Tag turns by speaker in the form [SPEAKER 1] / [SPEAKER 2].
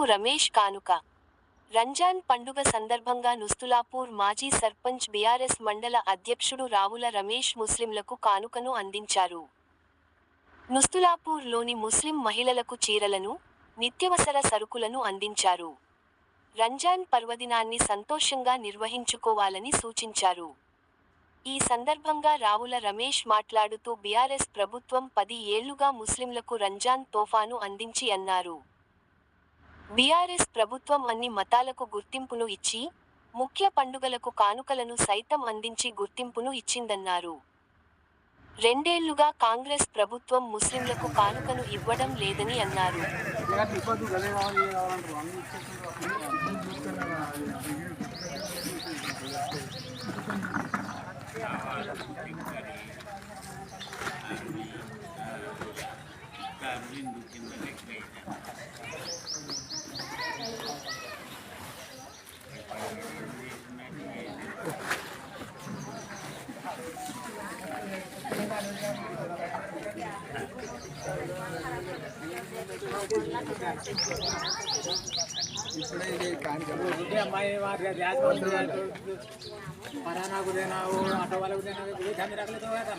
[SPEAKER 1] ముస్లింలకు రమేష్ కానుక. రంజాన్ పండుగ సందర్భంగా నుస్తులాపూర్ మాజీ సర్పంచ్ బీఆర్ఎస్ మండల అధ్యక్షుడు రావుల రమేష్ ముస్లింలకు కానుకను అందించారు. నుస్తులాపూర్ లోని ముస్లిం మహిళలకు చీరలను, నిత్యవసర సరుకులను అందించారు. రంజాన్ పర్వదినాన్ని సంతోషంగా నిర్వహించుకోవాలని సూచించారు. ఈ సందర్భంగా రావుల రమేష్ మాట్లాడుతూ బీఆర్ఎస్ ప్రభుత్వం 10 ఏళ్లుగా ముస్లింలకు రంజాన్ తోఫాను అందించి అన్నారు. బీఆర్ఎస్ ప్రభుత్వం అన్ని మతాలకు గుర్తింపును ఇచ్చి, ముఖ్య పండుగలకు కానుకలను సైతం అందించి గుర్తింపును ఇచ్చిందన్నారు. 2 ఏళ్లుగా కాంగ్రెస్ ప్రభుత్వం ముస్లింలకు కానుకను ఇవ్వడం లేదని అన్నారు.
[SPEAKER 2] अम्माई पराना को देना हो, ऑटो वाले को देना हो, ध्यान रख ले तो होगा ना।